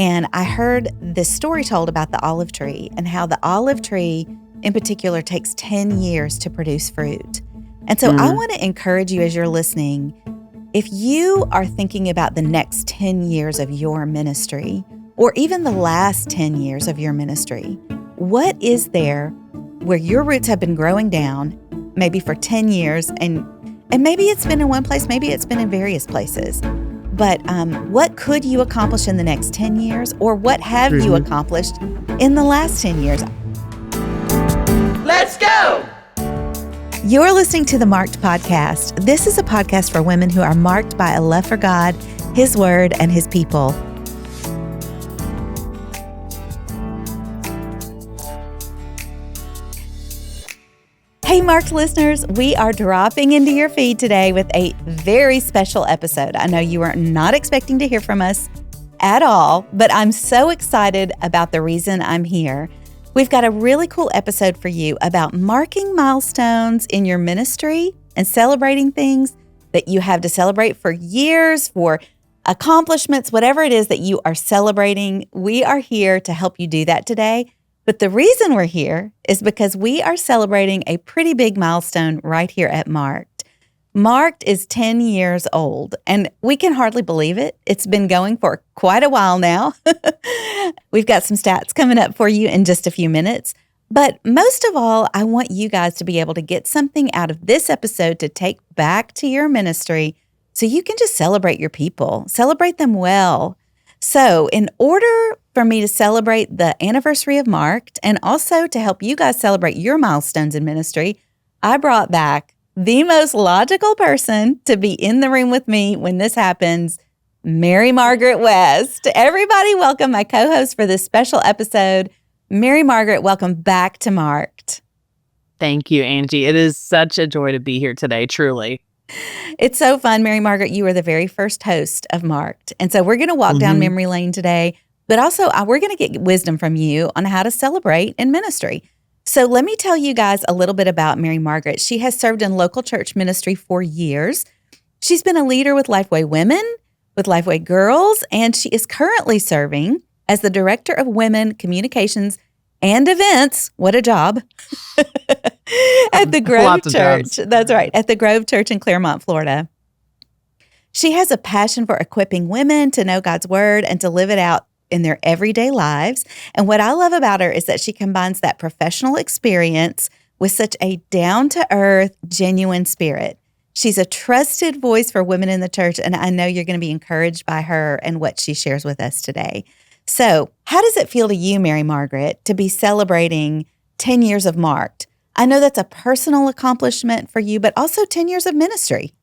And I heard this story told about the olive tree and how the olive tree in particular takes 10 years to produce fruit. And so I want to encourage you as you're listening, if you are thinking about the next 10 years of your ministry, or even the last 10 years of your ministry, what is there where your roots have been growing down, maybe for 10 years, and maybe it's been in one place, maybe it's been in various places, but what could you accomplish in the next 10 years, or what have you accomplished in the last 10 years? Let's go! You're listening to the Marked Podcast. This is a podcast for women who are marked by a love for God, His Word, and His people. Hey, Marked listeners, we are dropping into your feed today with a very special episode. I know you are not expecting to hear from us at all, but I'm so excited about the reason I'm here. We've got a really cool episode for you about marking milestones in your ministry and celebrating things that you have to celebrate for years, for accomplishments, whatever it is that you are celebrating. We are here to help you do that today. But the reason we're here is because we are celebrating a pretty big milestone right here at Marked. Marked is 10 years old, and we can hardly believe it. It's been going for quite a while now. We've got some stats coming up for you in just a few minutes. But most of all, I want you guys to be able to get something out of this episode to take back to your ministry so you can just celebrate your people, celebrate them well. So in order for me to celebrate the anniversary of Marked and also to help you guys celebrate your milestones in ministry, I brought back the most logical person to be in the room with me when this happens, Mary Margaret West. Everybody welcome my co-host for this special episode. Mary Margaret, welcome back to Marked. Thank you, Angie. It is such a joy to be here today, truly. It's so fun, Mary Margaret. You were the very first host of Marked. And so we're going to walk down memory lane today, but also we're going to get wisdom from you on how to celebrate in ministry. So let me tell you guys a little bit about Mary Margaret. She has served in local church ministry for years. She's been a leader with Lifeway Women, with Lifeway Girls, and she is currently serving as the Director of Women Communications and Events. What a job. At the Grove Church. That's right. At the Grove Church in Claremont, Florida. She has a passion for equipping women to know God's Word and to live it out in their everyday lives. And what I love about her is that she combines that professional experience with such a down-to-earth, genuine spirit. She's a trusted voice for women in the church, and I know you're going to be encouraged by her and what she shares with us today. So, how does it feel to you, Mary Margaret, to be celebrating 10 years of Marked? I know that's a personal accomplishment for you, but also 10 years of ministry.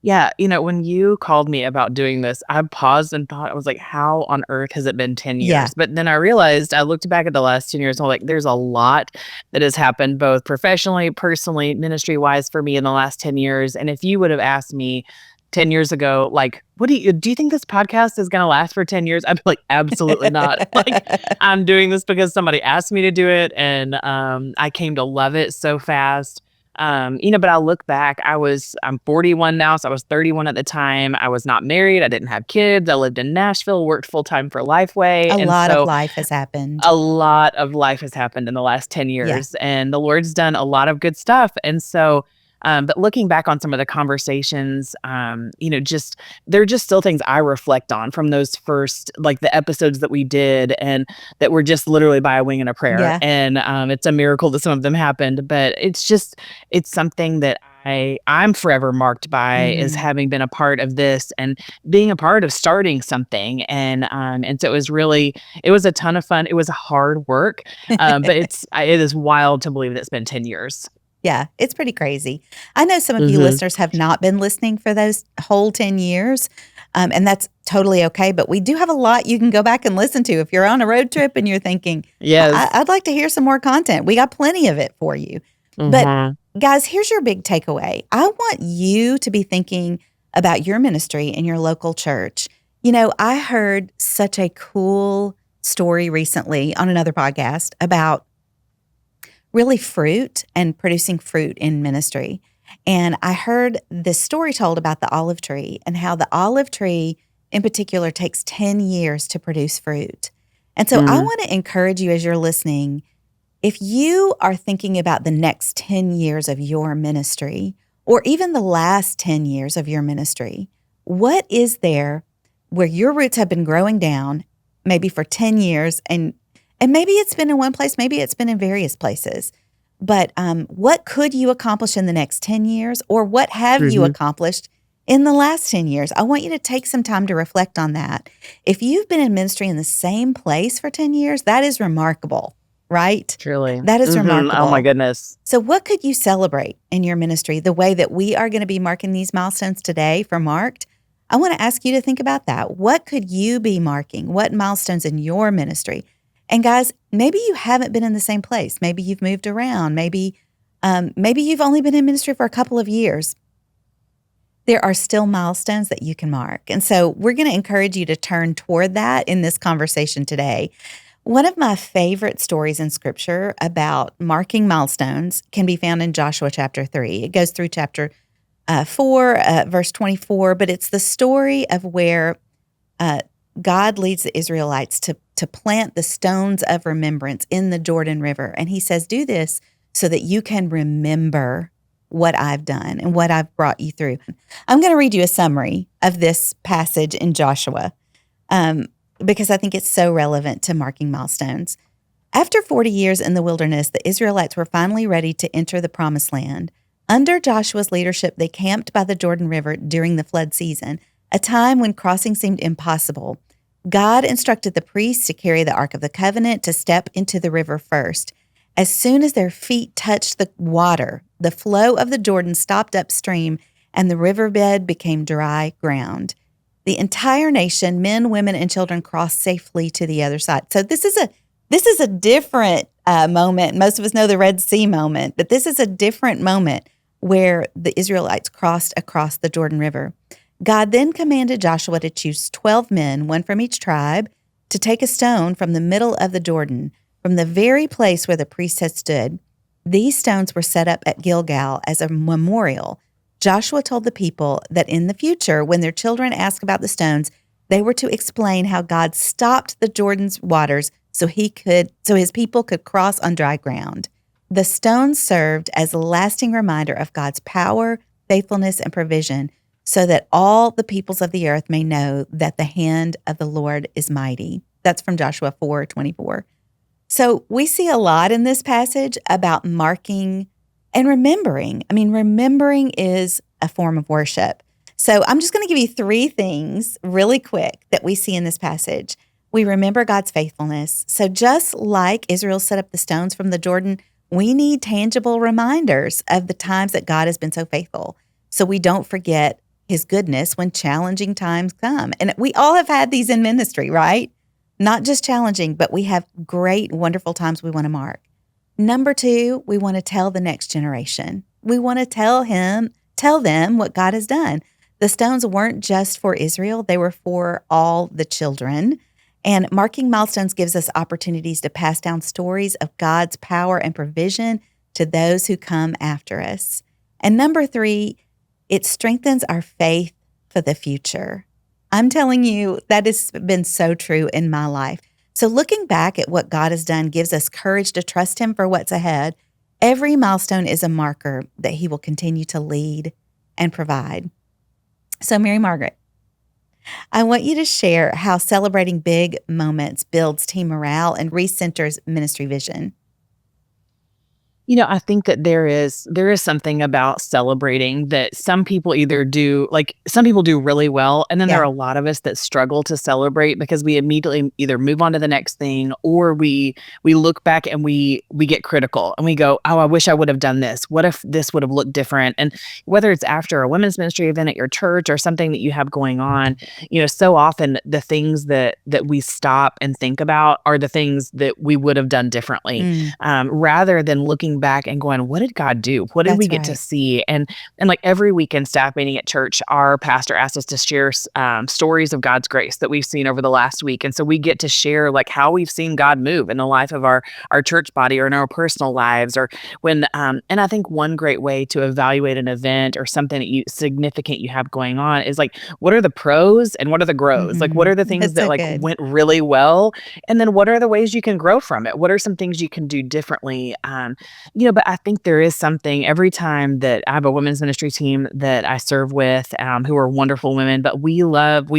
Yeah, when you called me about doing this, I paused and thought, I was like, how on earth has it been 10 years? Yeah. But then I realized, I looked back at the last 10 years, and I'm like, there's a lot that has happened, both professionally, personally, ministry-wise for me in the last 10 years. And if you would have asked me 10 years ago, like, do you think this podcast is going to last for 10 years? I'd be like, absolutely not. Like, I'm doing this because somebody asked me to do it. And I came to love it so fast. But I look back, I'm 41 now, so I was 31 at the time. I was not married. I didn't have kids. I lived in Nashville, worked full-time for Lifeway. A lot of life has happened. A lot of life has happened in the last 10 years, and the Lord's done a lot of good stuff. And so, but looking back on some of the conversations, they're just still things I reflect on from those first, like the episodes that we did and that were just literally by a wing and a prayer. Yeah. And it's a miracle that some of them happened, but it's something that I'm forever marked by as having been a part of this and being a part of starting something. And so it was a ton of fun. It was hard work, but it is wild to believe that it's been 10 years. Yeah, it's pretty crazy. I know some of you listeners have not been listening for those whole 10 years, and that's totally okay. But we do have a lot you can go back and listen to. If you're on a road trip and you're thinking, yes, I'd like to hear some more content, we got plenty of it for you. But guys, here's your big takeaway. I want you to be thinking about your ministry in your local church. I heard such a cool story recently on another podcast about really fruit and producing fruit in ministry. And I heard this story told about the olive tree and how the olive tree in particular takes 10 years to produce fruit. And so I want to encourage you as you're listening, if you are thinking about the next 10 years of your ministry, or even the last 10 years of your ministry, what is there where your roots have been growing down, maybe for 10 years, and maybe it's been in one place, maybe it's been in various places, but what could you accomplish in the next 10 years, or what have you accomplished in the last 10 years? I want you to take some time to reflect on that. If you've been in ministry in the same place for 10 years, that is remarkable, right? Truly. That is remarkable. Oh my goodness. So what could you celebrate in your ministry the way that we are going to be marking these milestones today for Marked? I want to ask you to think about that. What could you be marking? What milestones in your ministry? And guys, maybe you haven't been in the same place. Maybe you've moved around. Maybe you've only been in ministry for a couple of years. There are still milestones that you can mark. And so we're going to encourage you to turn toward that in this conversation today. One of my favorite stories in Scripture about marking milestones can be found in Joshua chapter 3. It goes through chapter 4, verse 24, but it's the story of where God leads the Israelites to plant the stones of remembrance in the Jordan River. And he says, do this so that you can remember what I've done and what I've brought you through. I'm going to read you a summary of this passage in Joshua because I think it's so relevant to marking milestones. After 40 years in the wilderness, the Israelites were finally ready to enter the promised land. Under Joshua's leadership, they camped by the Jordan River during the flood season, a time when crossing seemed impossible. God instructed the priests to carry the Ark of the Covenant to step into the river first. As soon as their feet touched the water, the flow of the Jordan stopped upstream and the riverbed became dry ground. The entire nation, men, women, and children, crossed safely to the other side. So this is a different moment. Most of us know the Red Sea moment, but this is a different moment where the Israelites crossed across the Jordan River. God then commanded Joshua to choose 12 men, one from each tribe, to take a stone from the middle of the Jordan, from the very place where the priests had stood. These stones were set up at Gilgal as a memorial. Joshua told the people that in the future, when their children asked about the stones, they were to explain how God stopped the Jordan's waters so his people could cross on dry ground. The stones served as a lasting reminder of God's power, faithfulness, and provision, so that all the peoples of the earth may know that the hand of the Lord is mighty. That's from Joshua 4:24. So we see a lot in this passage about marking and remembering. I mean, remembering is a form of worship. So I'm just going to give you 3 things really quick that we see in this passage. We remember God's faithfulness. So just like Israel set up the stones from the Jordan, we need tangible reminders of the times that God has been so faithful, so we don't forget his goodness when challenging times come. And we all have had these in ministry, right? Not just challenging, but we have great, wonderful times we want to mark. Number 2, we want to tell the next generation. We want to tell them what God has done. The stones weren't just for Israel, they were for all the children. And marking milestones gives us opportunities to pass down stories of God's power and provision to those who come after us. And number 3, it strengthens our faith for the future. I'm telling you, that has been so true in my life. So looking back at what God has done gives us courage to trust him for what's ahead. Every milestone is a marker that he will continue to lead and provide. So Mary Margaret, I want you to share how celebrating big moments builds team morale and recenters ministry vision. I think that there is something about celebrating that some people either do, like some people do really well, and then there are a lot of us that struggle to celebrate because we immediately either move on to the next thing, or we look back and we get critical and we go, oh, I wish I would have done this. What if this would have looked different? And whether it's after a women's ministry event at your church or something that you have going on, so often the things that we stop and think about are the things that we would have done differently, rather than looking looking back and going, what did God do? What did That's we get to right. see? And like every weekend staff meeting at church, our pastor asked us to share stories of God's grace that we've seen over the last week. And so we get to share like how we've seen God move in the life of our church body or in our personal lives, or when and I think one great way to evaluate an event or something significant you have going on is like, what are the pros and what are the grows? Like, what are the things That's that so like good. went really well, and then what are the ways you can grow from it? What are some things you can do differently? But I think there is something every time that I have a women's ministry team that I serve with, who are wonderful women, but we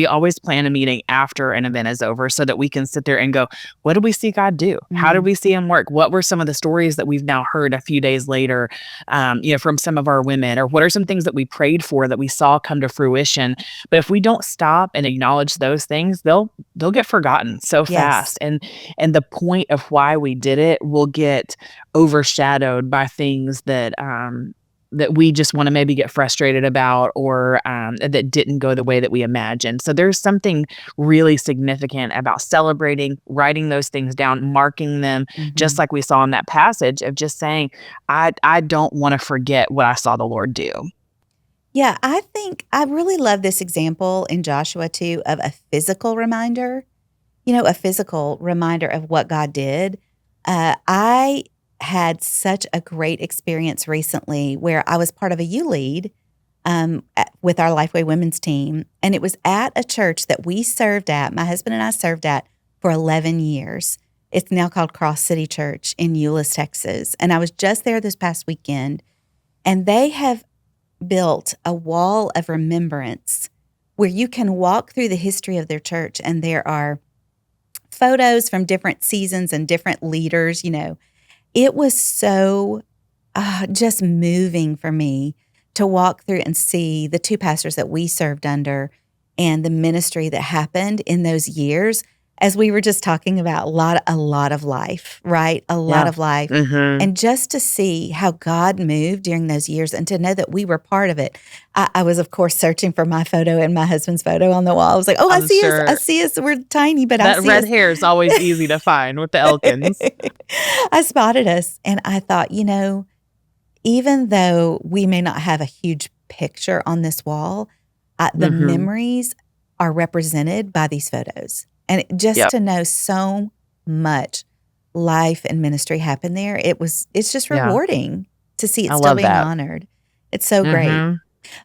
always plan a meeting after an event is over so that we can sit there and go, what did we see God do? How did Mm. we see him work? What were some of the stories that we've now heard a few days later, from some of our women, or what are some things that we prayed for that we saw come to fruition? But if we don't stop and acknowledge those things, they'll get forgotten so Yes. fast. And the point of why we did it will get overshadowed by things that we just want to maybe get frustrated about, or that didn't go the way that we imagined. So there's something really significant about celebrating, writing those things down, marking them, just like we saw in that passage of just saying, I don't want to forget what I saw the Lord do. Yeah, I think I really love this example in Joshua too of a physical reminder, a physical reminder of what God did. I had such a great experience recently where I was part of a U Lead with our Lifeway Women's team. And it was at a church that we served at, my husband and I served at for 11 years. It's now called Cross City Church in Euless, Texas. And I was just there this past weekend, and they have built a wall of remembrance where you can walk through the history of their church, and there are photos from different seasons and different leaders. It was so just moving for me to walk through and see the two pastors that we served under and the ministry that happened in those years. As we were just talking about, a lot of life, right? A lot of life. And just to see how God moved during those years and to know that we were part of it. I was, of course, searching for my photo and my husband's photo on the wall. I was like, oh, I see us. I see us. We're tiny, but I see us. That red hair is always easy to find with the Elkins. I spotted us, and I thought, even though we may not have a huge picture on this wall, the memories are represented by these photos. And just to know so much life and ministry happened there, it's just rewarding to see it still being honored. It's so great.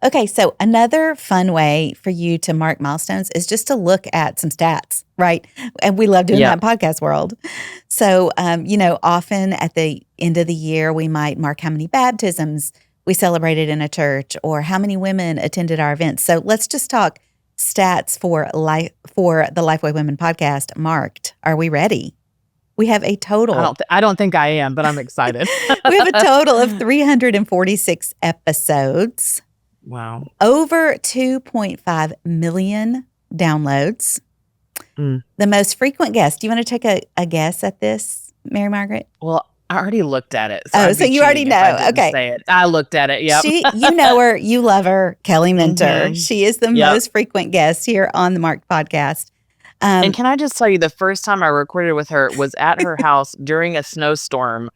Okay, so another fun way for you to mark milestones is just to look at some stats, right? And we love doing that in podcast world. So, often at the end of the year, we might mark how many baptisms we celebrated in a church or how many women attended our events. So let's just talk stats for the Lifeway Women podcast marked. Are we ready? We have a total. I don't think I am, but I'm excited. We have a total of 346 episodes. Wow. Over 2.5 million downloads. The most frequent guest. Do you want to take a guess at this, Mary Margaret? Well, I already looked at it. So you already know. Okay. Say it. I looked at it. Yep. You know her. You love her. Kelly Minter. She is the most frequent guest here on the Marked podcast. And can I just tell you, the first time I recorded with her was at her house during a snowstorm.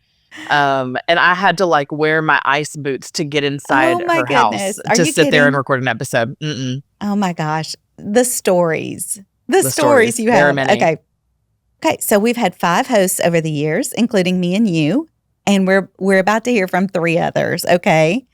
And I had to wear my ice boots to get inside her house to sit there and record an episode. Oh my gosh. The stories. The stories you have. Okay. So we've had 5 hosts over the years, including me and you, and we're about to hear from 3 others. Okay.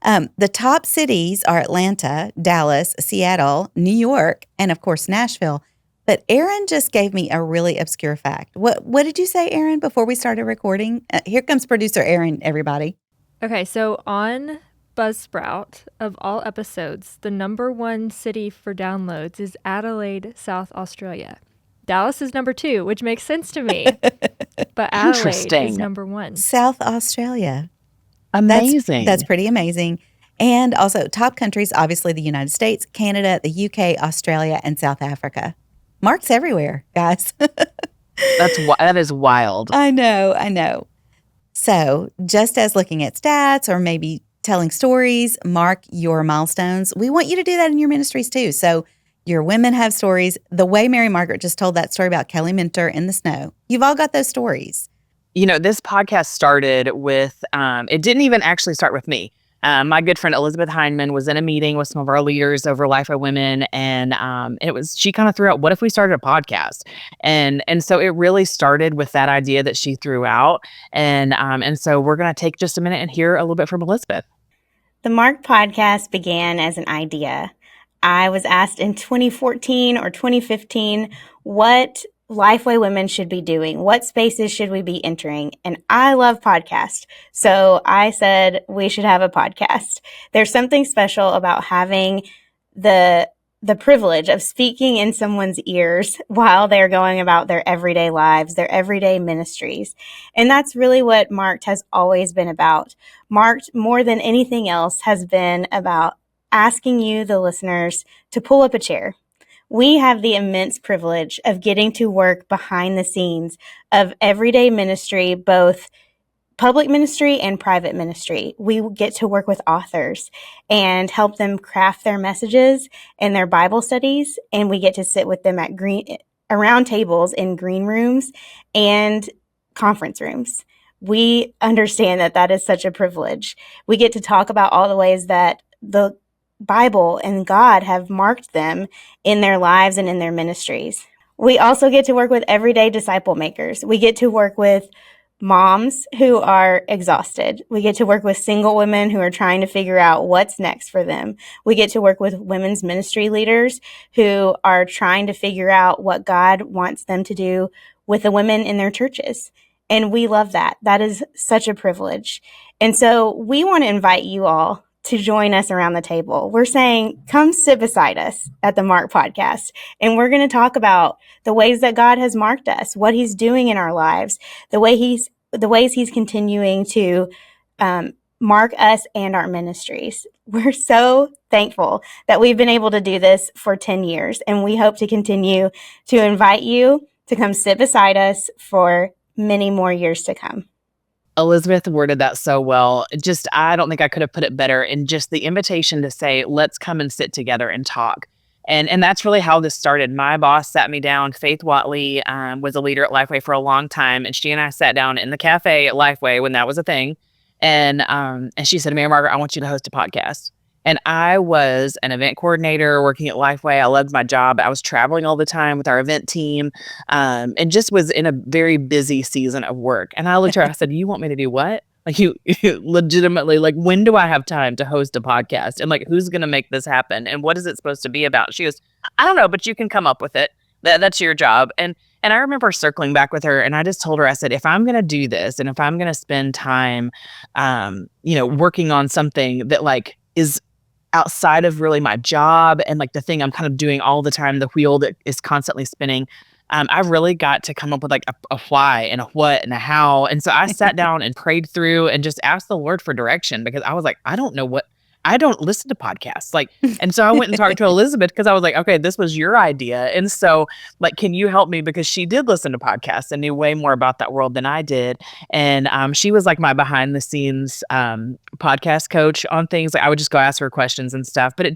The top cities are Atlanta, Dallas, Seattle, New York, and of course, Nashville. But Aaron just gave me a really obscure fact. What did you say, Aaron, before we started recording? Here comes producer Aaron, everybody. Okay, so on Buzzsprout, of all episodes, the number 1 city for downloads is Adelaide, South Australia. Dallas is number 2, which makes sense to me. But Adelaide is number 1. South Australia. Amazing. That's pretty amazing. And also top countries, obviously the United States, Canada, the UK, Australia, and South Africa. Mark's everywhere, guys. That is wild. I know. So just as looking at stats or maybe telling stories, mark your milestones. We want you to do that in your ministries too. So your women have stories. The way Mary Margaret just told that story about Kelly Minter in the snow, you've all got those stories. This podcast started with, it didn't even actually start with me. My good friend Elizabeth Heineman was in a meeting with some of our leaders over Lifeway Women, and she kind of threw out, "What if we started a podcast?" And so it really started with that idea that she threw out, and so we're going to take just a minute and hear a little bit from Elizabeth. The Mark podcast began as an idea. I was asked in 2014 or 2015 what Lifeway Women should be doing. What spaces should we be entering? And I love podcasts. So I said we should have a podcast. There's something special about having the privilege of speaking in someone's ears while they're going about their everyday lives, their everyday ministries. And that's really what Marked has always been about. Marked, more than anything else, has been about asking you, the listeners, to pull up a chair. We have the immense privilege of getting to work behind the scenes of everyday ministry, both public ministry and private ministry. We get to work with authors and help them craft their messages and their Bible studies. And we get to sit with them at around tables in green rooms and conference rooms. We understand that is such a privilege. We get to talk about all the ways that the Bible and God have marked them in their lives and in their ministries. We also get to work with everyday disciple makers. We get to work with moms who are exhausted. We get to work with single women who are trying to figure out what's next for them. We get to work with women's ministry leaders who are trying to figure out what God wants them to do with the women in their churches. And we love that. That is such a privilege. And so we want to invite you all to join us around the table. We're saying, come sit beside us at the Mark podcast. And we're going to talk about the ways that God has marked us, what he's doing in our lives, the ways he's continuing to mark us and our ministries. We're so thankful that we've been able to do this for 10 years. And we hope to continue to invite you to come sit beside us for many more years to come. Elizabeth worded that so well. I don't think I could have put it better in just the invitation to say, let's come and sit together and talk. And that's really how this started. My boss sat me down. Faith Watley was a leader at Lifeway for a long time. And she and I sat down in the cafe at Lifeway when that was a thing. And she said, "Mary Margaret, I want you to host a podcast." And I was an event coordinator working at Lifeway. I loved my job. I was traveling all the time with our event team, and just was in a very busy season of work. And I looked at her, I said, "You want me to do what? Like you legitimately, like, when do I have time to host a podcast? And like, who's going to make this happen? And what is it supposed to be about?" She goes, "I don't know, but you can come up with it. That's your job." And I remember circling back with her, and I just told her, I said, if I'm going to do this, and if I'm going to spend time, working on something that like is outside of really my job and like the thing I'm kind of doing all the time, the wheel that is constantly spinning, I've really got to come up with like a why and a what and a how. And so I sat down and prayed through and just asked the Lord for direction, because I was like, I don't listen to podcasts. Like, and so I went and talked to Elizabeth, because I was like, okay, this was your idea. And so like, can you help me? Because she did listen to podcasts and knew way more about that world than I did. And she was like my behind the scenes podcast coach on things. Like I would just go ask her questions and stuff. But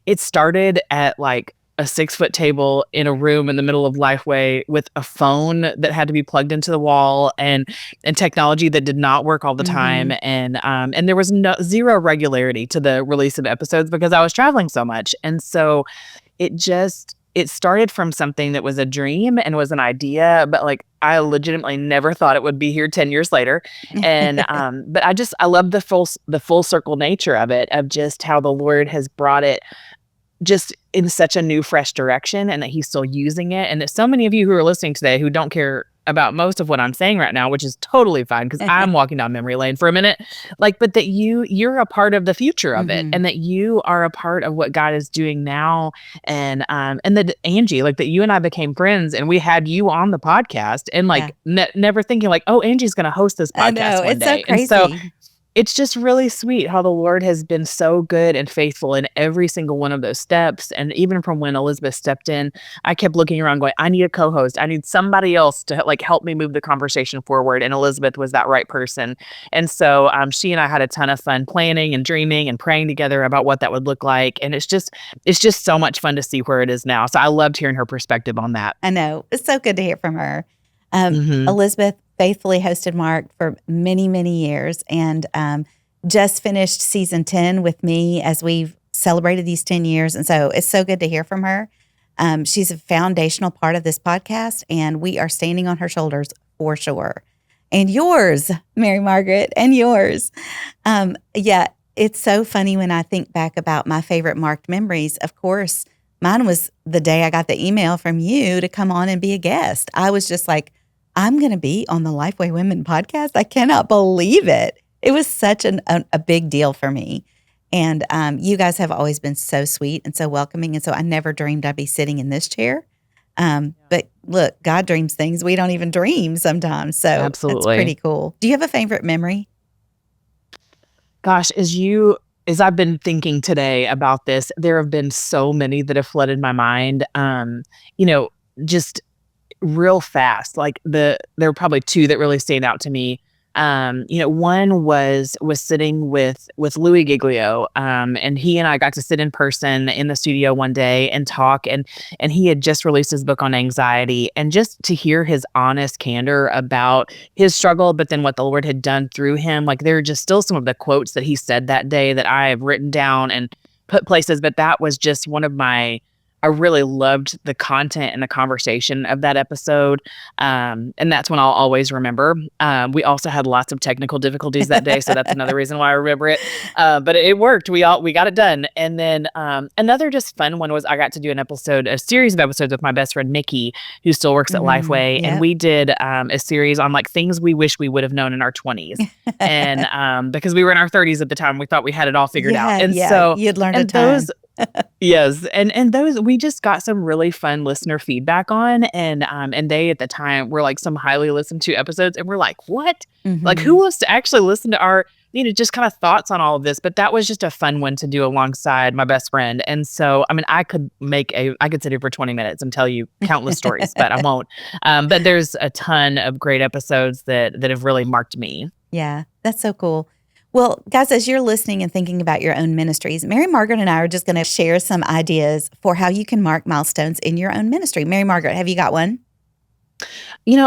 it started at like a 6-foot table in a room in the middle of Lifeway with a phone that had to be plugged into the wall and technology that did not work all the time. And there was zero regularity to the release of episodes because I was traveling so much. And so it started from something that was a dream and was an idea, but like I legitimately never thought it would be here 10 years later. And but I love the full circle nature of it, of just how the Lord has brought it just in such a new, fresh direction, and that he's still using it. And that so many of you who are listening today who don't care about most of what I'm saying right now, which is totally fine, because I'm walking down memory lane for a minute, like, but that you're a part of the future of it, and that you are a part of what God is doing now. And that Angie, like that you and I became friends, and we had you on the podcast, and like never thinking like, oh, Angie's going to host this podcast I know, one it's day. so crazy. And so it's just really sweet how the Lord has been so good and faithful in every single one of those steps. And even from when Elizabeth stepped in, I kept looking around going, I need a co-host. I need somebody else to like help me move the conversation forward. And Elizabeth was that right person. And so she and I had a ton of fun planning and dreaming and praying together about what that would look like. And it's just so much fun to see where it is now. So I loved hearing her perspective on that. I know. It's so good to hear from her. Elizabeth, faithfully hosted Mark for many, many years and just finished season 10 with me as we've celebrated these 10 years. And so it's so good to hear from her. She's a foundational part of this podcast, and we are standing on her shoulders for sure. And yours, Mary Margaret, and yours. Yeah, it's so funny when I think back about my favorite marked memories. Of course, mine was the day I got the email from you to come on and be a guest. I was just like, I'm going to be on the Lifeway Women podcast. I cannot believe it. It was such a big deal for me. And you guys have always been so sweet and so welcoming. And so I never dreamed I'd be sitting in this chair. But look, God dreams things we don't even dream sometimes. So Absolutely. That's pretty cool. Do you have a favorite memory? Gosh, as I've been thinking today about this, there have been so many that have flooded my mind. Just real fast. Like there were probably two that really stand out to me. One was sitting with Louis Giglio, and he and I got to sit in person in the studio one day and talk, and he had just released his book on anxiety, and just to hear his honest candor about his struggle, but then what the Lord had done through him, like there are just still some of the quotes that he said that day that I have written down and put places, but that was just one of I really loved the content and the conversation of that episode. And that's one I'll always remember. We also had lots of technical difficulties that day, so that's another reason why I remember it. But it worked. We got it done. And then another just fun one was I got to do a series of episodes with my best friend, Nikki, who still works at Lifeway. Yep. And we did a series on like things we wish we would have known in our 20s. And because we were in our 30s at the time, we thought we had it all figured out. And so you'd learned a ton. Yes. And those, we just got some really fun listener feedback on. And they at the time were like some highly listened to episodes. And we're like, what? Mhm. Like, who wants to actually listen to our, just kind of thoughts on all of this? But that was just a fun one to do alongside my best friend. And so, I mean, I could sit here for 20 minutes and tell you countless stories, but I won't. But there's a ton of great episodes that have really marked me. Yeah, that's so cool. Well, guys, as you're listening and thinking about your own ministries, Mary Margaret and I are just going to share some ideas for how you can mark milestones in your own ministry. Mary Margaret, have you got one?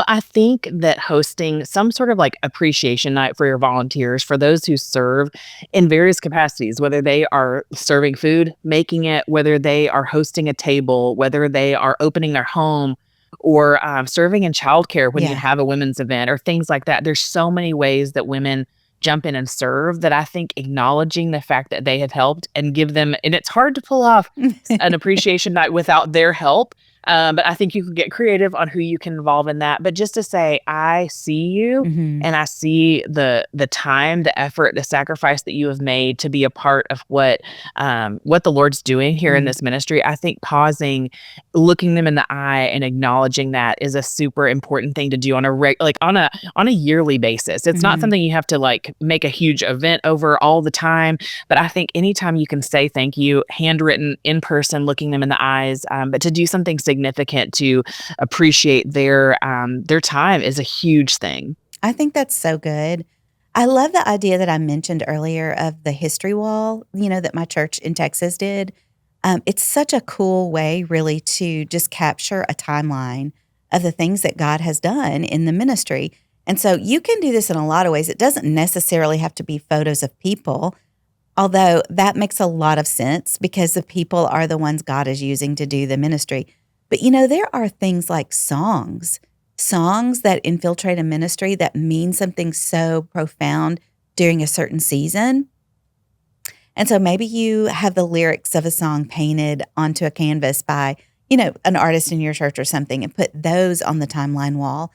I think that hosting some sort of like appreciation night for your volunteers, for those who serve in various capacities, whether they are serving food, making it, whether they are hosting a table, whether they are opening their home, or serving in childcare when you have a women's event or things like that. There's so many ways that women jump in and serve that I think acknowledging the fact that they have helped and give them, and it's hard to pull off an appreciation night without their help. But I think you can get creative on who you can involve in that. But just to say, I see you and I see the time, the effort, the sacrifice that you have made to be a part of what the Lord's doing here in this ministry. I think pausing, looking them in the eye and acknowledging that is a super important thing to do on a yearly basis. It's not something you have to like make a huge event over all the time. But I think anytime you can say thank you, handwritten, in person, looking them in the eyes, but to do something significant to appreciate their time is a huge thing. I think that's so good. I love the idea that I mentioned earlier of the history wall, that my church in Texas did. It's such a cool way, really, to just capture a timeline of the things that God has done in the ministry. And so you can do this in a lot of ways. It doesn't necessarily have to be photos of people, although that makes a lot of sense because the people are the ones God is using to do the ministry. But, there are things like songs that infiltrate a ministry that mean something so profound during a certain season. And so maybe you have the lyrics of a song painted onto a canvas by, an artist in your church or something and put those on the timeline wall.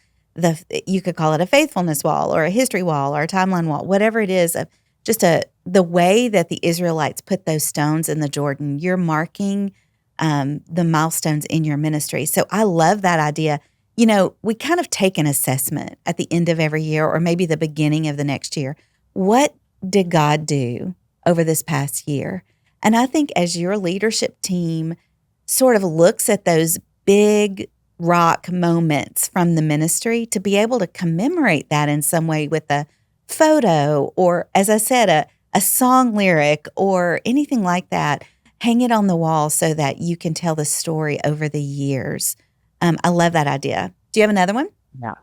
You could call it a faithfulness wall or a history wall or a timeline wall, whatever it is, the way that the Israelites put those stones in the Jordan, you're marking the milestones in your ministry. So I love that idea. We kind of take an assessment at the end of every year or maybe the beginning of the next year. What did God do over this past year? And I think as your leadership team sort of looks at those big rock moments from the ministry, to be able to commemorate that in some way with a photo or, as I said, a song lyric or anything like that, hang it on the wall so that you can tell the story over the years. I love that idea. Do you have another one? Yeah.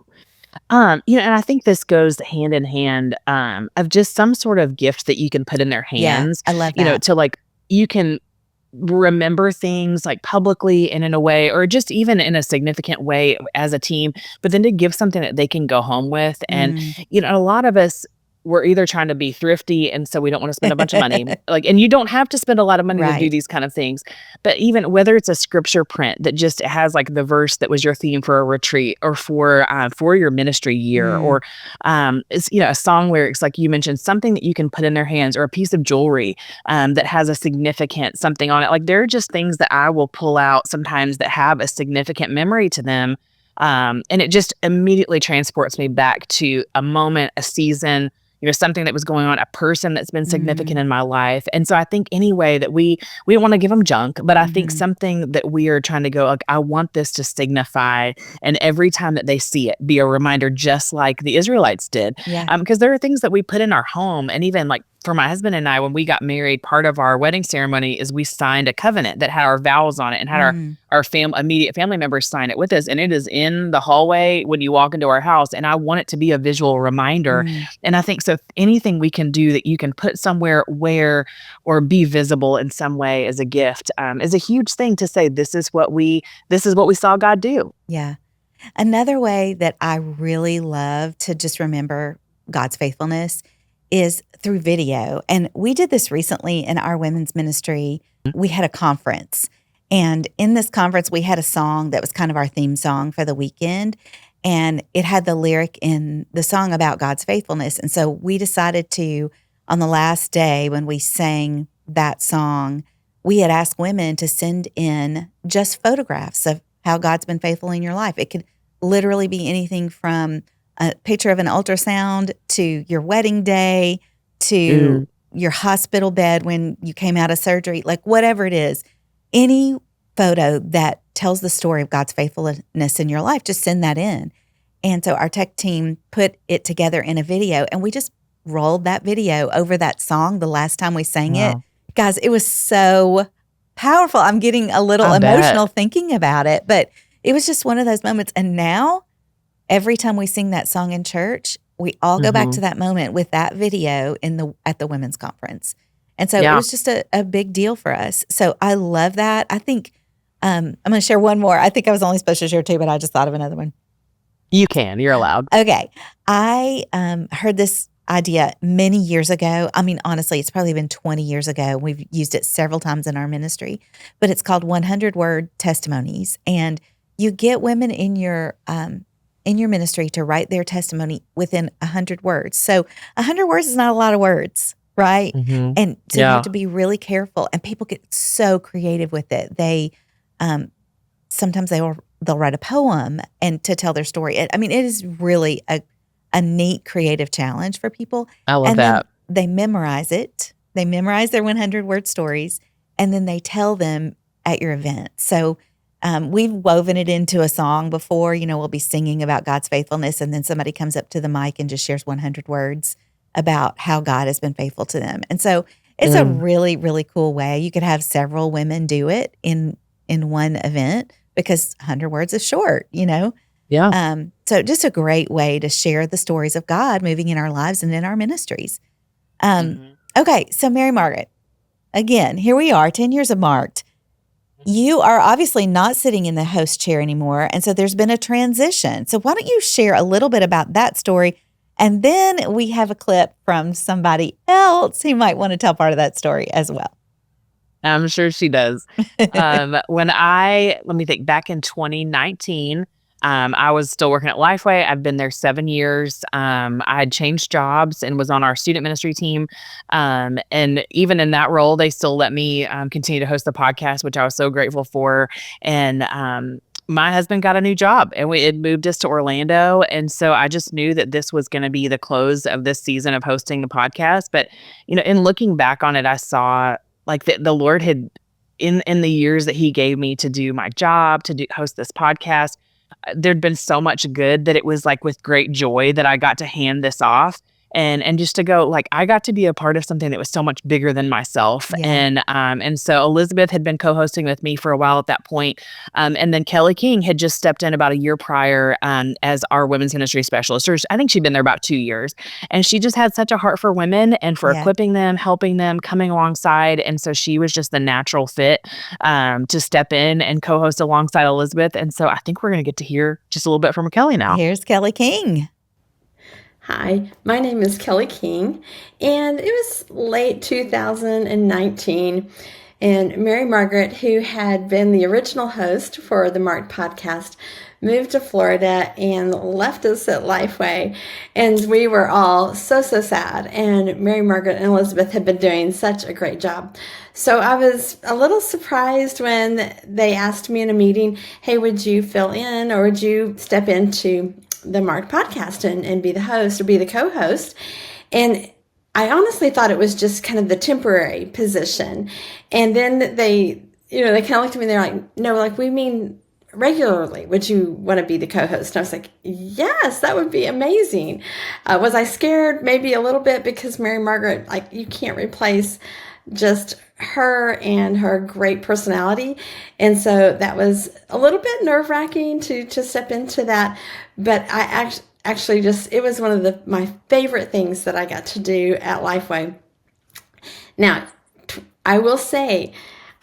And I think this goes hand in hand, of just some sort of gift that you can put in their Yeah, hands, I love that. to like, you can remember things like publicly and in a way, or just even in a significant way as a team, but then to give something that they can go home with. And, Mm. a lot of us, we're either trying to be thrifty, and so we don't want to spend a bunch of money. Like, and you don't have to spend a lot of money to do Right. these kind of things. But even whether it's a scripture print that just has like the verse that was your theme for a retreat, or for your ministry year, Mm. or it's a song lyrics like you mentioned, something that you can put in their hands, or a piece of jewelry that has a significant something on it. Like, there are just things that I will pull out sometimes that have a significant memory to them. And it just immediately transports me back to a moment, a season, something that was going on, a person that's been significant Mm. in my life. And so I think any way that we don't want to give them junk, but I think Mhm. something that we are trying to go, like, I want this to signify, and every time that they see it, be a reminder, just like the Israelites did. Yeah. Because there are things that we put in our home, and even like for my husband and I, when we got married, part of our wedding ceremony is we signed a covenant that had our vows on it, and had Mm. our immediate family members sign it with us. And it is in the hallway when you walk into our house. And I want it to be a visual reminder. Mm. And I think so anything we can do that you can put somewhere where, or be visible in some way as a gift, is a huge thing to say, this is what we saw God do. Yeah. Another way that I really love to just remember God's faithfulness is through video. And we did this recently in our women's ministry. We had a conference. And in this conference, we had a song that was kind of our theme song for the weekend. And it had the lyric in the song about God's faithfulness. And so we decided to, on the last day when we sang that song, we had asked women to send in just photographs of how God's been faithful in your life. It could literally be anything from a picture of an ultrasound to your wedding day to your hospital bed when you came out of surgery, like whatever it is, any photo that tells the story of God's faithfulness in your life, just send that in. And so our tech team put it together in a video, and we just rolled that video over that song the last time we sang it. Wow. Guys, it was so powerful. I'm getting a little I bet. emotional thinking about it, but it was just one of those moments. And now, every time we sing that song in church, we all go back to that moment with that video at the women's conference. And so it Yeah. was just a big deal for us. So I love that. I think I'm going to share one more. I think I was only supposed to share two, but I just thought of another one. You can. You're allowed. Okay. I heard this idea many years ago. I mean, honestly, it's probably been 20 years ago. We've used it several times in our ministry, but it's called 100-word testimonies. And you get women in your ministry to write their testimony within 100 words. So 100 words is not a lot of words, right? Mhm. And so you Yeah. have to be really careful. And people get so creative with it. They sometimes they'll write a poem and to tell their story. I mean, it is really a neat creative challenge for people. I love And then that. they memorize it. They memorize their 100-word stories, and then they tell them at your event. So we've woven it into a song before. We'll be singing about God's faithfulness, and then somebody comes up to the mic and just shares 100 words about how God has been faithful to them. And so it's a really, really cool way. You could have several women do it in one event because 100 words is short, Yeah. So just a great way to share the stories of God moving in our lives and in our ministries. Okay, so Mary Margaret, again, here we are, 10 years have marked. You are obviously not sitting in the host chair anymore, and so there's been a transition. So why don't you share a little bit about that story, and then we have a clip from somebody else who might want to tell part of that story as well. I'm sure she does. Let me think, back in 2019, I was still working at Lifeway. I've been there 7 years. I had changed jobs and was on our student ministry team. And even in that role, they still let me continue to host the podcast, which I was so grateful for. And my husband got a new job, and it moved us to Orlando. And so I just knew that this was going to be the close of this season of hosting the podcast. But, in looking back on it, I saw like the Lord had, in the years that he gave me to do my job, to host this podcast, there'd been so much good that it was like with great joy that I got to hand this off. and just to go, like, I got to be a part of something that was so much bigger than myself. Yeah. And so Elizabeth had been co-hosting with me for a while at that point. And then Kelly King had just stepped in about a year prior as our women's ministry specialist. Or I think she'd been there about 2 years. And she just had such a heart for women and for Yeah. equipping them, helping them, coming alongside. And so she was just the natural fit to step in and co-host alongside Elizabeth. And so I think we're going to get to hear just a little bit from Kelly now. Here's Kelly King. Hi, my name is Kelly King, and it was late 2019, and Mary Margaret, who had been the original host for the Marked podcast, moved to Florida and left us at Lifeway, and we were all so sad, and Mary Margaret and Elizabeth had been doing such a great job. So I was a little surprised when they asked me in a meeting, hey, would you fill in or would you step into the Marked podcast and be the host or be the co-host? And I honestly thought it was just kind of the temporary position. And then they kind of looked at me and they're like, no, like, we mean regularly. Would you want to be the co-host? And I was like, yes, that would be amazing. Was I scared? Maybe a little bit, because Mary Margaret, like, you can't replace just her and her great personality. And so that was a little bit nerve-wracking to step into that. But I actually just, it was one of my favorite things that I got to do at Lifeway. Now, I will say,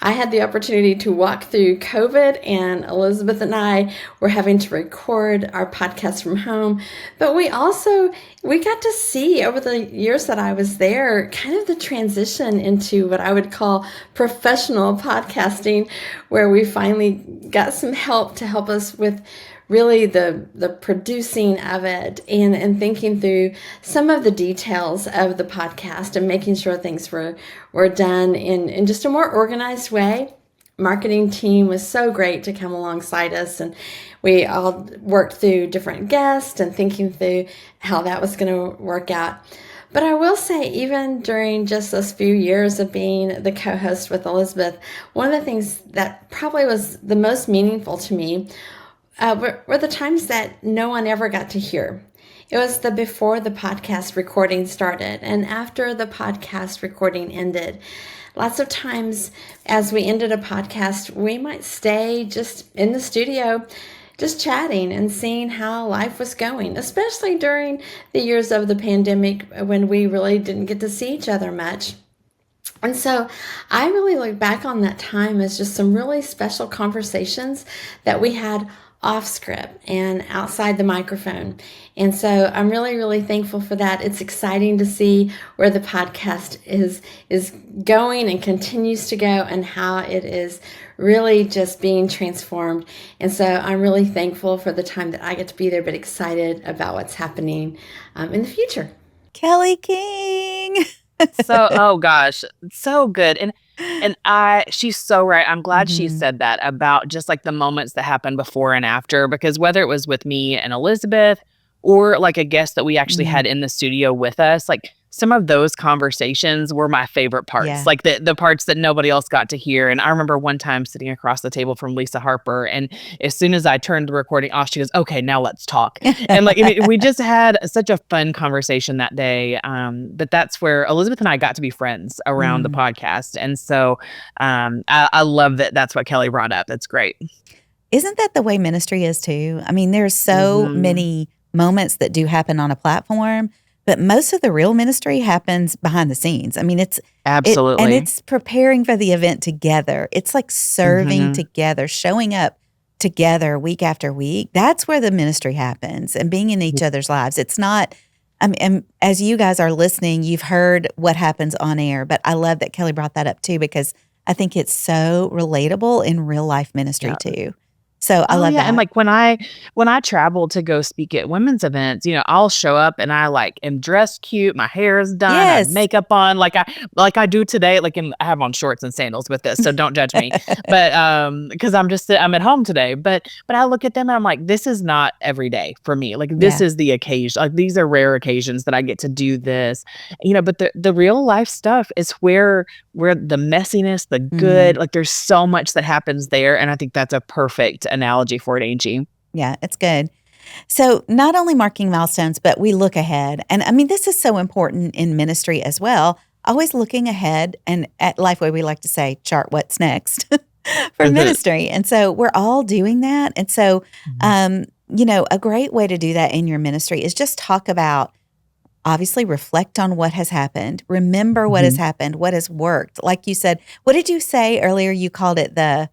I had the opportunity to walk through COVID, and Elizabeth and I were having to record our podcast from home. But we got to see over the years that I was there kind of the transition into what I would call professional podcasting, where we finally got some help to help us with really the producing of it and thinking through some of the details of the podcast and making sure things were done in just a more organized way. Marketing team was so great to come alongside us, and we all worked through different guests and thinking through how that was going to work out. But I will say, even during just those few years of being the co-host with Elizabeth, one of the things that probably was the most meaningful to me were the times that no one ever got to hear. It was the before the podcast recording started and after the podcast recording ended. Lots of times as we ended a podcast, we might stay just in the studio, just chatting and seeing how life was going, especially during the years of the pandemic when we really didn't get to see each other much. And so I really look back on that time as just some really special conversations that we had off script and outside the microphone. And so I'm really, really thankful for that. It's exciting to see where the podcast is going and continues to go, and how it is really just being transformed. And so I'm really thankful for the time that I get to be there, but excited about what's happening in the future. Kelly King. So, oh gosh, so good. And she's so right. I'm glad she said that about just like the moments that happened before and after, because whether it was with me and Elizabeth or like a guest that we actually had in the studio with us, like some of those conversations were my favorite parts, like the parts that nobody else got to hear. And I remember one time sitting across the table from Lisa Harper, and as soon as I turned the recording off, she goes, okay, now let's talk. And like, we just had such a fun conversation that day. But that's where Elizabeth and I got to be friends around the podcast. And so I love that that's what Kelly brought up. That's great. Isn't that the way ministry is too? I mean, there's so many moments that do happen on a platform, but most of the real ministry happens behind the scenes. I mean, it's absolutely, and it's preparing for the event together. It's like serving together, showing up together week after week. That's where the ministry happens, and being in each other's lives. It's not, and as you guys are listening, you've heard what happens on air, but I love that Kelly brought that up too, because I think it's so relatable in real life ministry too. So I love that. And like when I travel to go speak at women's events, I'll show up and I like am dressed cute, my hair is done, I have makeup on, like I do today. Like I have on shorts and sandals with this, so don't judge me. But because I'm at home today. But I look at them and I'm like, this is not every day for me. Like this is the occasion. Like these are rare occasions that I get to do this. But the real life stuff is where the messiness, the good, like there's so much that happens there, and I think that's a perfect analogy for it, Angie. Yeah, it's good. So not only marking milestones, but we look ahead. And I mean, this is so important in ministry as well. Always looking ahead. And at Lifeway, we like to say, chart what's next for ministry. And so we're all doing that. And so, a great way to do that in your ministry is just talk about, obviously reflect on what has happened. Remember what has happened, what has worked. Like you said, what did you say earlier? You called it the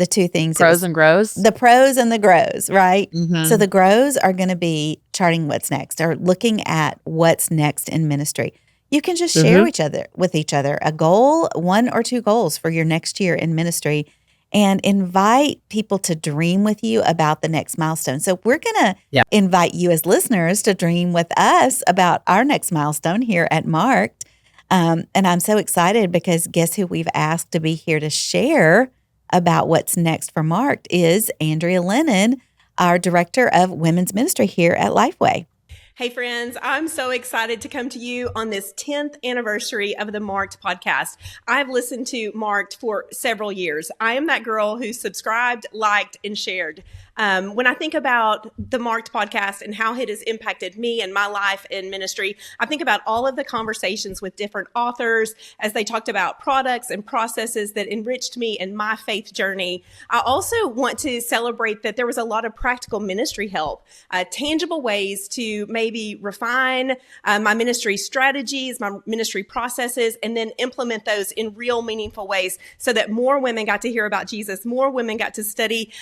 two things. Pros and grows. The pros and the grows, right? Mm-hmm. So the grows are going to be charting what's next or looking at what's next in ministry. You can just share with each other a goal, 1 or 2 goals for your next year in ministry, and invite people to dream with you about the next milestone. So we're going to invite you as listeners to dream with us about our next milestone here at Marked. And I'm so excited because guess who we've asked to be here to share about what's next for Marked is Andrea Lennon, our Director of Women's Ministry here at Lifeway. Hey friends, I'm so excited to come to you on this 10th anniversary of the Marked podcast. I've listened to Marked for several years. I am that girl who subscribed, liked, and shared. When I think about the Marked podcast and how it has impacted me and my life in ministry, I think about all of the conversations with different authors as they talked about products and processes that enriched me in my faith journey. I also want to celebrate that there was a lot of practical ministry help, tangible ways to maybe refine my ministry strategies, my ministry processes, and then implement those in real meaningful ways so that more women got to hear about Jesus, more women got to study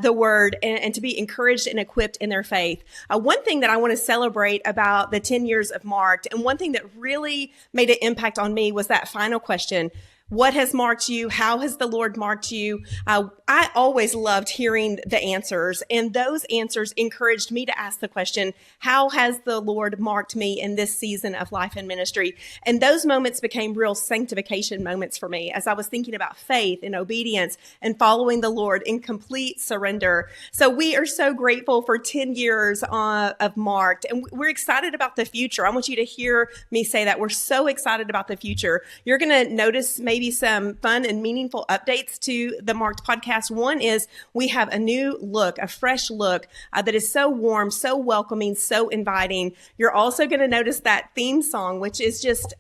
the Word, and to be encouraged and equipped in their faith. One thing that I want to celebrate about the 10 years of Marked, and one thing that really made an impact on me was that final question. What has marked you? How has the Lord marked you? I always loved hearing the answers, and those answers encouraged me to ask the question, how has the Lord marked me in this season of life and ministry? And those moments became real sanctification moments for me as I was thinking about faith and obedience and following the Lord in complete surrender. So we are so grateful for 10 years of Marked, and we're excited about the future. I want you to hear me say that. We're so excited about the future. You're going to notice maybe some fun and meaningful updates to the Marked podcast. One is we have a new look, a fresh look that is so warm, so welcoming, so inviting. You're also going to notice that theme song, which is just,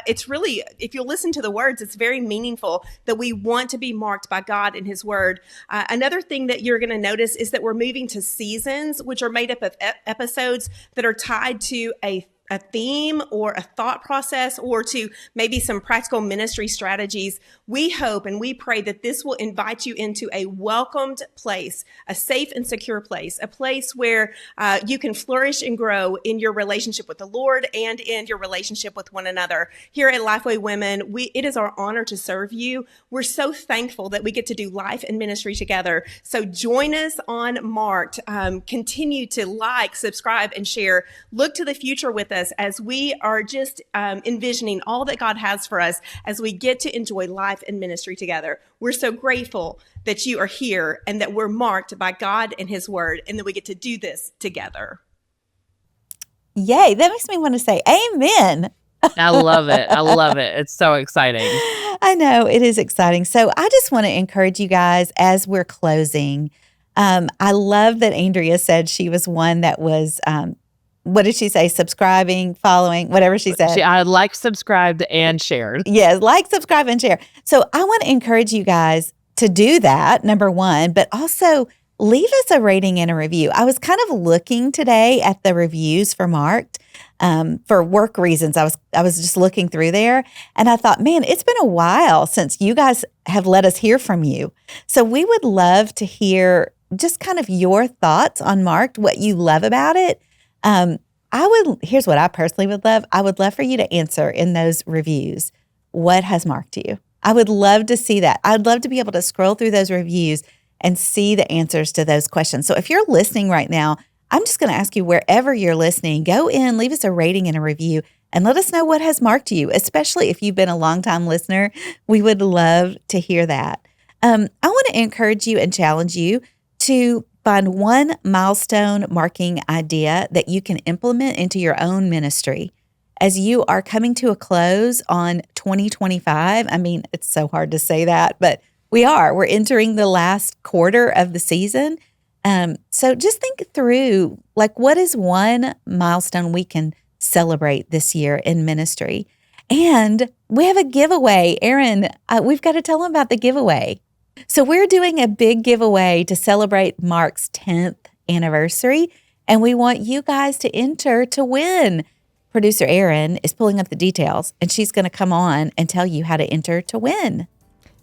it's really, if you listen to the words, it's very meaningful that we want to be marked by God and His Word. Another thing that you're going to notice is that we're moving to seasons, which are made up of episodes that are tied to a theme or a thought process or to maybe some practical ministry strategies. We hope and we pray that this will invite you into a welcomed place, a safe and secure place, a place where you can flourish and grow in your relationship with the Lord and in your relationship with one another. Here at Lifeway Women, it is our honor to serve you. We're so thankful that we get to do life and ministry together. So join us on Marked. Continue to like, subscribe, and share. Look to the future with us as we are just envisioning all that God has for us as we get to enjoy life and ministry together. We're so grateful that you are here and that we're marked by God and His Word and that we get to do this together. Yay. That makes me want to say amen. I love it. I love it. It's so exciting. I know it is exciting. So I just want to encourage you guys as we're closing. I love that Andrea said she was one that was what did she say? Subscribing, following, whatever she said. I liked, subscribed, and shared. Yes, like, subscribe, and share. So I want to encourage you guys to do that, number one, but also leave us a rating and a review. I was kind of looking today at the reviews for Marked for work reasons. I was just looking through there, and I thought, man, it's been a while since you guys have let us hear from you. So we would love to hear just kind of your thoughts on Marked, what you love about it. Here's what I personally would love. I would love for you to answer in those reviews, what has marked you? I would love to see that. I'd love to be able to scroll through those reviews and see the answers to those questions. So if you're listening right now, I'm just going to ask you wherever you're listening, go in, leave us a rating and a review, and let us know what has marked you, especially if you've been a longtime listener. We would love to hear that. I want to encourage you and challenge you to find one milestone marking idea that you can implement into your own ministry. As you are coming to a close on 2025, I mean, it's so hard to say that, but we're entering the last quarter of the season. So just think through, like, what is one milestone we can celebrate this year in ministry? And we have a giveaway. Aaron, we've got to tell them about the giveaway. So we're doing a big giveaway to celebrate Mark's 10th anniversary, and we want you guys to enter to win. Producer Erin is pulling up the details, and she's going to come on and tell you how to enter to win.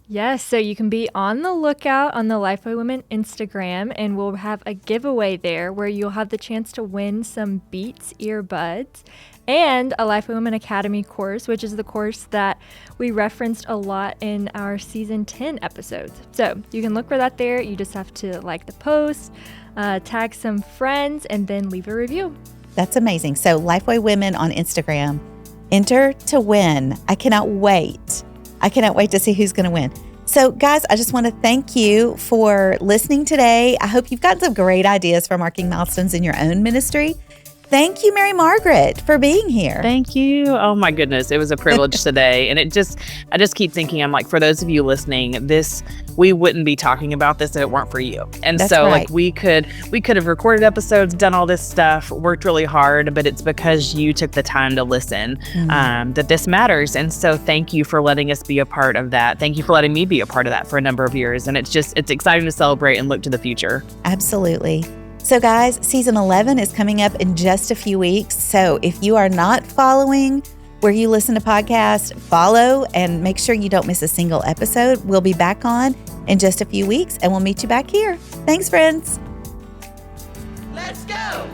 Yes, so you can be on the lookout on the Lifeway Women Instagram, and we'll have a giveaway there where you'll have the chance to win some Beats earbuds and a Lifeway Women Academy course, which is the course that we referenced a lot in our season 10 episodes. So you can look for that there. You just have to like the post, tag some friends, and then leave a review. That's amazing. So Lifeway Women on Instagram, enter to win. I cannot wait. I cannot wait to see who's going to win. So guys, I just want to thank you for listening today. I hope you've got some great ideas for marking milestones in your own ministry. Thank you, Mary Margaret, for being here. Thank you. Oh my goodness. It was a privilege today. And I just keep thinking, I'm like, for those of you listening, we wouldn't be talking about this if it weren't for you. And That's so right. like we could have recorded episodes, done all this stuff, worked really hard, but it's because you took the time to listen, that this matters. And so thank you for letting us be a part of that. Thank you for letting me be a part of that for a number of years. And it's exciting to celebrate and look to the future. Absolutely. So guys, season 11 is coming up in just a few weeks. So if you are not following where you listen to podcasts, follow and make sure you don't miss a single episode. We'll be back on in just a few weeks and we'll meet you back here. Thanks, friends. Let's go.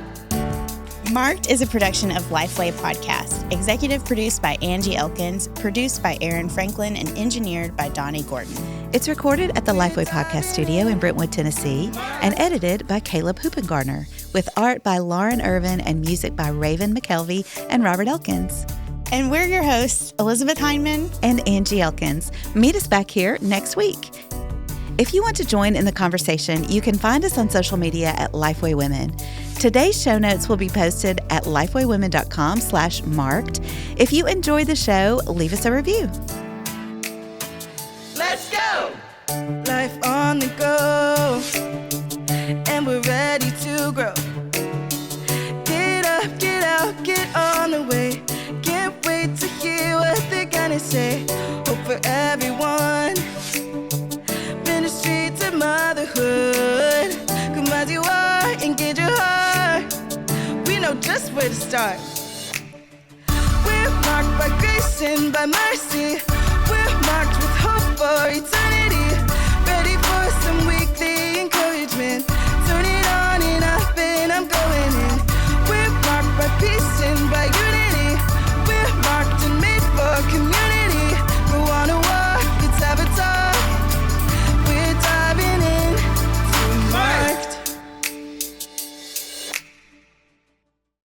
Marked is a production of Lifeway Podcast, executive produced by Angie Elkins, produced by Aaron Franklin, and engineered by Donnie Gordon. It's recorded at the Lifeway Podcast Studio in Brentwood, Tennessee, and edited by Caleb Hoopengartner, with art by Lauren Irvin and music by Raven McKelvey and Robert Elkins. And we're your hosts, Elizabeth Heinman And Angie Elkins. Meet us back here next week. If you want to join in the conversation, you can find us on social media at Lifeway Women. Today's show notes will be posted at lifewaywomen.com/marked. If you enjoyed the show, leave us a review. Let's go. Life on the go, and we're ready to grow. Get up, get out, get on the way. Can't wait to hear what they're gonna say. Hope for everyone. Ministry to motherhood. Come as you are, engage your heart. We know just where to start. We're marked by grace and by mercy.